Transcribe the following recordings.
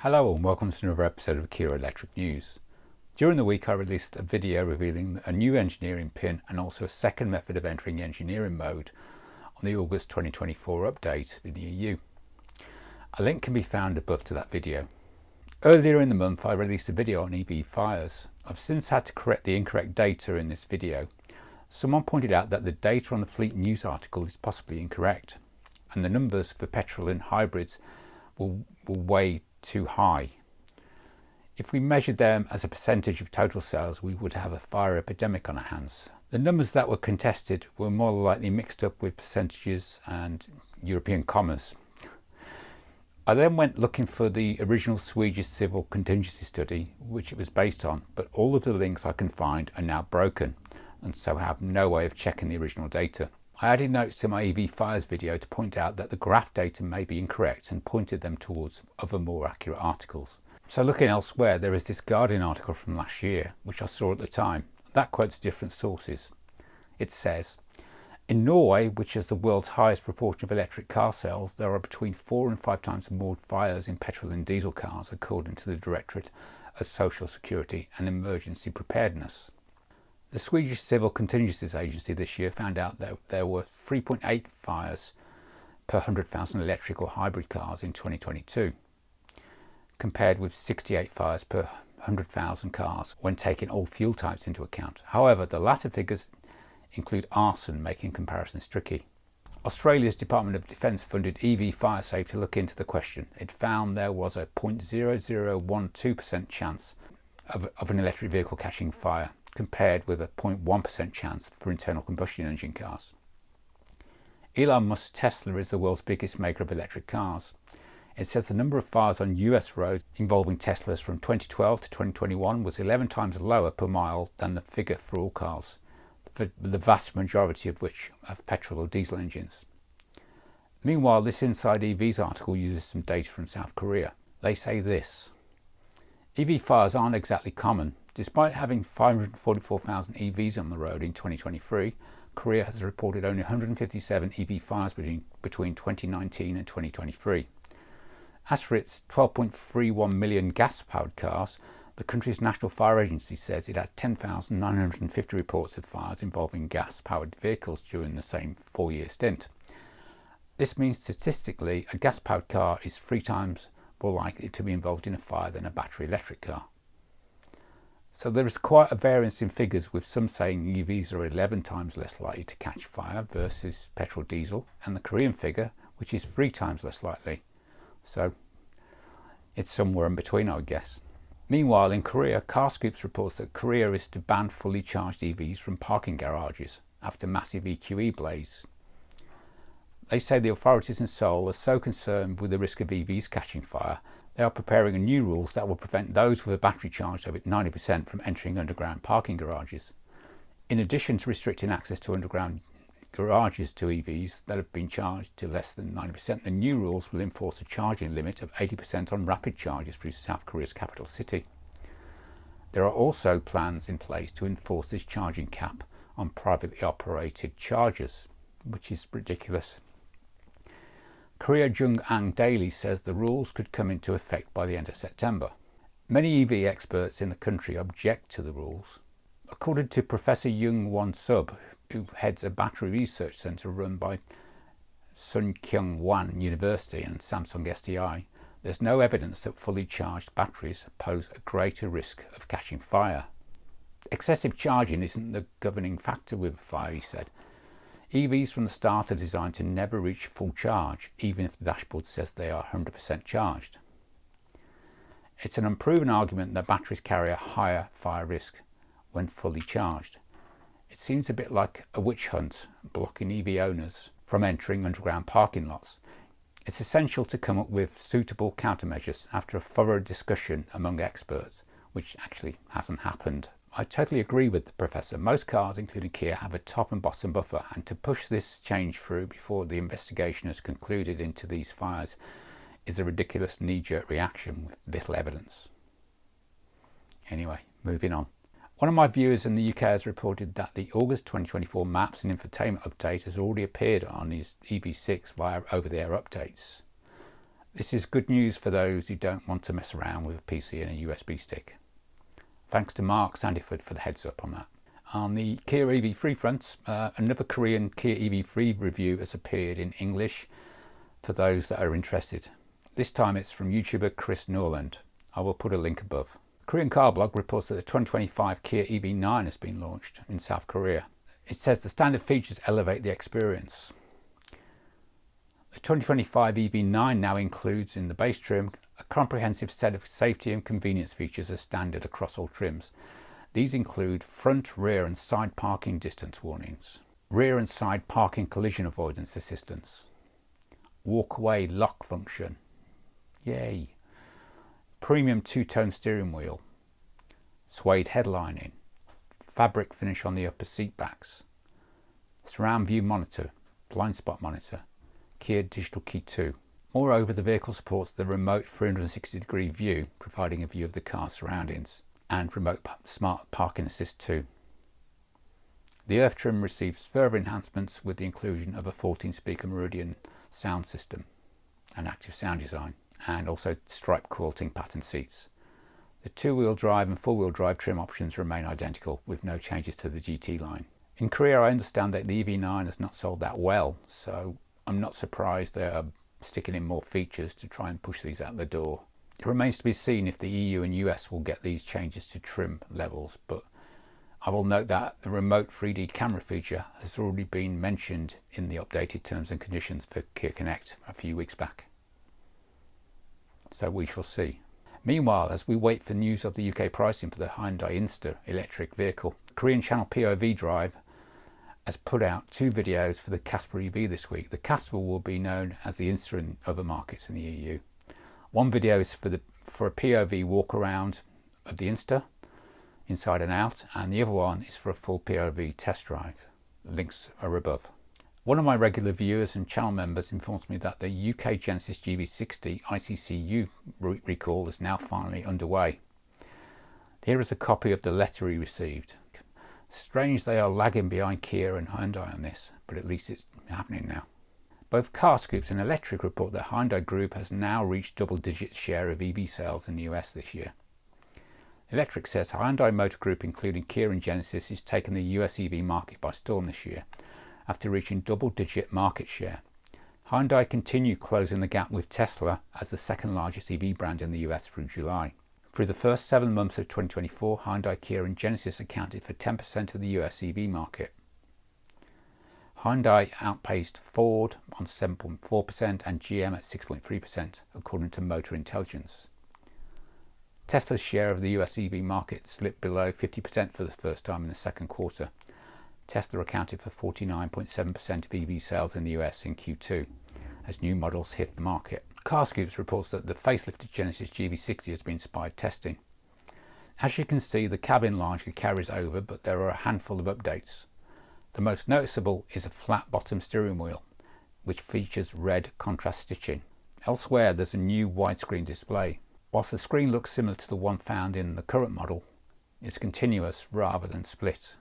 Hello and welcome to another episode of Kia Electric News. During the week I released a video revealing a new engineering pin and also a second method of entering engineering mode on the August 2024 update in the EU. A link can be found above to that video. Earlier in the month I released a video on EV fires. I've since had to correct the incorrect data in this video. Someone pointed out that the data on the Fleet News article is possibly incorrect and the numbers for petrol and hybrids were way too high. If we measured them as a percentage of total sales, we would have a fire epidemic on our hands. The numbers that were contested were more likely mixed up with percentages and European commas. I then went looking for the original Swedish civil contingency study which it was based on, but all of the links I can find are now broken and so I have no way of checking the original data. I added notes to my EV fires video to point out that the graph data may be incorrect and pointed them towards other more accurate articles. So looking elsewhere, there is this Guardian article from last year which I saw at the time. That quotes different sources. It says, in Norway, which has the world's highest proportion of electric car sales, there are between 4 and 5 times more fires in petrol and diesel cars according to the Directorate of Social Security and Emergency Preparedness. The Swedish Civil Contingencies Agency this year found out that there were 3.8 fires per 100,000 electric or hybrid cars in 2022, compared with 68 fires per 100,000 cars when taking all fuel types into account. However, the latter figures include arson, making comparisons tricky. Australia's Department of Defence funded EV Fire Safe to look into the question. It found there was a 0.0012% chance of an electric vehicle catching fire, compared with a 0.1% chance for internal combustion engine cars. Elon Musk's Tesla is the world's biggest maker of electric cars. It says the number of fires on US roads involving Teslas from 2012 to 2021 was 11 times lower per mile than the figure for all cars, the vast majority of which have petrol or diesel engines. Meanwhile, this Inside EVs article uses some data from South Korea. They say this: EV fires aren't exactly common. Despite having 544,000 EVs on the road in 2023, Korea has reported only 157 EV fires between 2019 and 2023. As for its 12.31 million gas-powered cars, the country's National Fire Agency says it had 10,950 reports of fires involving gas-powered vehicles during the same 4-year stint. This means statistically a gas-powered car is 3 times more likely to be involved in a fire than a battery electric car. So there is quite a variance in figures, with some saying EVs are 11 times less likely to catch fire versus petrol diesel, and the Korean figure which is 3 times less likely. So it's somewhere in between, I would guess. Meanwhile, in Korea, CarScoops reports that Korea is to ban fully charged EVs from parking garages after massive EQE blaze. They say the authorities in Seoul are so concerned with the risk of EVs catching fire, they are preparing new rules that will prevent those with a battery charged over 90% from entering underground parking garages. In addition to restricting access to underground garages to EVs that have been charged to less than 90%, the new rules will enforce a charging limit of 80% on rapid charges through South Korea's capital city. There are also plans in place to enforce this charging cap on privately operated chargers, which is ridiculous. Korea Jung-Ang Daily says the rules could come into effect by the end of September. Many EV experts in the country object to the rules. According to Professor Young Won-sub, who heads a battery research centre run by Sun Kyung-wan University and Samsung SDI, there's no evidence that fully charged batteries pose a greater risk of catching fire. Excessive charging isn't the governing factor with a fire, he said. EVs from the start are designed to never reach full charge, even if the dashboard says they are 100% charged. It's an unproven argument that batteries carry a higher fire risk when fully charged. It seems a bit like a witch hunt, blocking EV owners from entering underground parking lots. It's essential to come up with suitable countermeasures after a thorough discussion among experts, which actually hasn't happened. I totally agree with the professor. Most cars, including Kia, have a top and bottom buffer, and to push this change through before the investigation has concluded into these fires is a ridiculous knee-jerk reaction with little evidence. Anyway, moving on. One of my viewers in the UK has reported that the August 2024 maps and infotainment update has already appeared on his EV6 via over-the-air updates. This is good news for those who don't want to mess around with a PC and a USB stick. Thanks to Mark Sandyford for the heads up on that. On the Kia EV3 front, another Korean Kia EV3 review has appeared in English for those that are interested. This time it's from YouTuber Chris Norland. I will put a link above. Korean Car Blog reports that the 2025 Kia EV9 has been launched in South Korea. It says the standard features elevate the experience. The 2025 EV9 now includes in the base trim a comprehensive set of safety and convenience features as standard across all trims. These include front, rear and side parking distance warnings, rear and side parking collision avoidance assistance, walk-away lock function, yay, premium two-tone steering wheel, suede headlining, fabric finish on the upper seat backs, surround view monitor, blind spot monitor, Kia Digital Key 2. Moreover, the vehicle supports the remote 360-degree view, providing a view of the car's surroundings, and remote smart parking assist too. The earth trim receives further enhancements with the inclusion of a 14-speaker Meridian sound system and active sound design, and also stripe quilting pattern seats. The two-wheel drive and four-wheel drive trim options remain identical with no changes to the GT line. In Korea, I understand that the EV9 has not sold that well, so I'm not surprised they are sticking in more features to try and push these out the door. It remains to be seen if the EU and US will get these changes to trim levels, but I will note that the remote 3D camera feature has already been mentioned in the updated terms and conditions for Kia Connect a few weeks back. So we shall see. Meanwhile, as we wait for news of the UK pricing for the Hyundai Inster electric vehicle, Korean channel POV Drive has put out 2 videos for the Casper EV this week. The Casper will be known as the Inster in other markets in the EU. One video is for a POV walk around of the Inster, inside and out, and the other one is for a full POV test drive. Links are above. One of my regular viewers and channel members informs me that the UK Genesis GV60 ICCU recall is now finally underway. Here is a copy of the letter he received. Strange they are lagging behind Kia and Hyundai on this, but at least it's happening now. Both Car Scoops and Electric report that Hyundai Group has now reached double-digit share of EV sales in the US this year. Electric says Hyundai Motors Group, including Kia and Genesis, is taking the US EV market by storm this year, after reaching double-digit market share. Hyundai continue closing the gap with Tesla as the second largest EV brand in the US through July. Through the first 7 months of 2024, Hyundai, Kia and Genesis accounted for 10% of the US EV market. Hyundai outpaced Ford on 7.4% and GM at 6.3%, according to Motor Intelligence. Tesla's share of the US EV market slipped below 50% for the first time in the second quarter. Tesla accounted for 49.7% of EV sales in the US in Q2, as new models hit the market. Car Scoops reports that the facelifted Genesis GV60 has been spied testing. As you can see, the cabin largely carries over, but there are a handful of updates. The most noticeable is a flat bottom steering wheel, which features red contrast stitching. Elsewhere, there's a new widescreen display. Whilst the screen looks similar to the one found in the current model, it's continuous rather than split.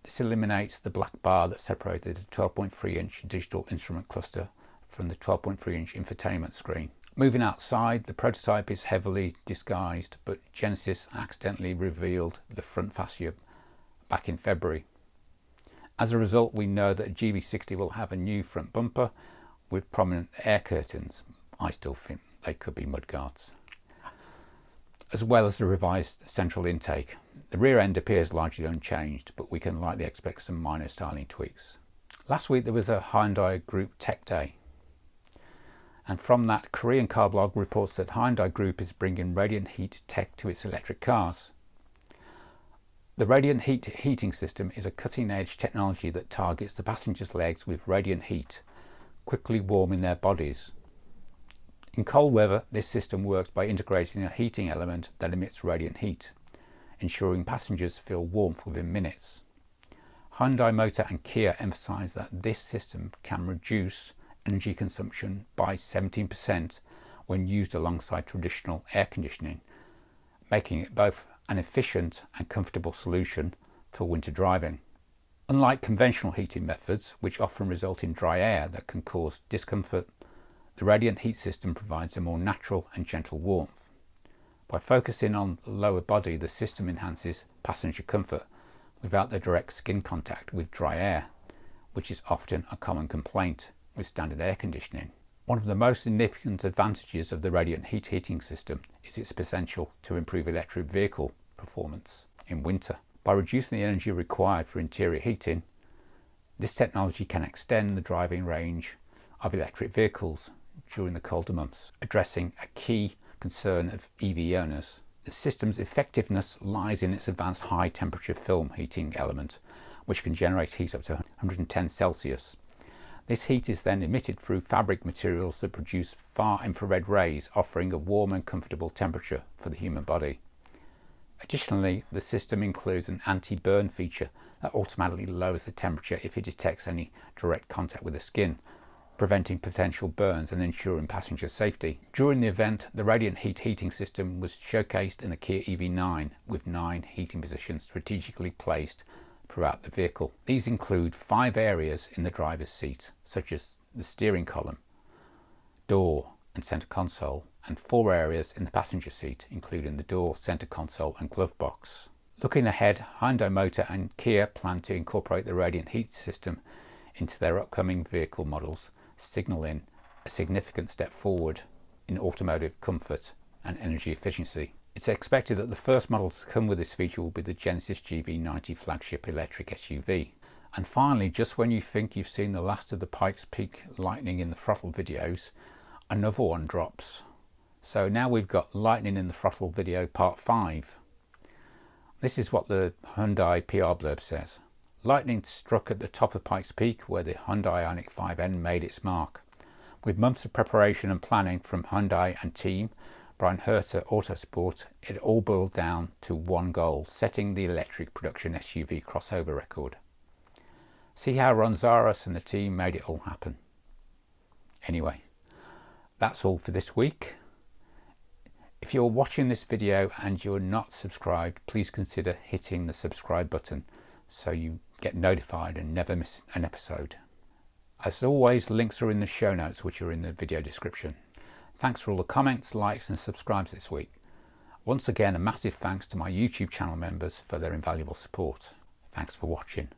This eliminates the black bar that separated the 12.3-inch digital instrument cluster from the 12.3-inch infotainment screen. Moving outside, the prototype is heavily disguised, but Genesis accidentally revealed the front fascia back in February. As a result, we know that GV60 will have a new front bumper with prominent air curtains. I still think they could be mudguards. As well as the revised central intake. The rear end appears largely unchanged, but we can likely expect some minor styling tweaks. Last week there was a Hyundai Group Tech Day, and from that, Korean Car Blog reports that Hyundai Group is bringing radiant heat tech to its electric cars. The radiant heating system is a cutting-edge technology that targets the passengers' legs with radiant heat, quickly warming their bodies. In cold weather, this system works by integrating a heating element that emits radiant heat, ensuring passengers feel warmth within minutes. Hyundai Motor and Kia emphasize that this system can reduce energy consumption by 17% when used alongside traditional air conditioning, making it both an efficient and comfortable solution for winter driving. Unlike conventional heating methods, which often result in dry air that can cause discomfort, The radiant heat system provides a more natural and gentle warmth. By focusing on the lower body, the system enhances passenger comfort without the direct skin contact with dry air, which is often a common complaint with standard air conditioning. One of the most significant advantages of the radiant heating system is its potential to improve electric vehicle performance in winter. By reducing the energy required for interior heating, this technology can extend the driving range of electric vehicles during the colder months, addressing a key concern of EV owners. The system's effectiveness lies in its advanced high temperature film heating element, which can generate heat up to 110 Celsius. This heat is then emitted through fabric materials that produce far infrared rays, offering a warm and comfortable temperature for the human body. Additionally, the system includes an anti-burn feature that automatically lowers the temperature if it detects any direct contact with the skin, preventing potential burns and ensuring passenger safety. During the event, the radiant heating system was showcased in the Kia EV9 with 9 heating positions strategically placed throughout the vehicle. These include 5 areas in the driver's seat, such as the steering column, door and center console, and 4 areas in the passenger seat, including the door, center console and glove box. Looking ahead, Hyundai Motor and Kia plan to incorporate the radiant heat system into their upcoming vehicle models, signaling a significant step forward in automotive comfort and energy efficiency. It's expected that the first models to come with this feature will be the Genesis GV60 flagship electric SUV. And finally, just when you think you've seen the last of the Pikes Peak lightning in the throttle videos, another one drops. So now we've got lightning in the throttle video part 5. This is what the Hyundai PR blurb says. Lightning struck at the top of Pikes Peak where the Hyundai Ioniq 5N made its mark. With months of preparation and planning from Hyundai and team Brian Herter Autosport, it all boiled down to one goal: setting the electric production SUV crossover record. See how Ron Zaras and the team made it all happen. Anyway, that's all for this week. If you're watching this video and you're not subscribed, please consider hitting the subscribe button so you get notified and never miss an episode. As always, links are in the show notes, which are in the video description. Thanks for all the comments, likes and subscribes this week. Once again, a massive thanks to my YouTube channel members for their invaluable support. Thanks for watching.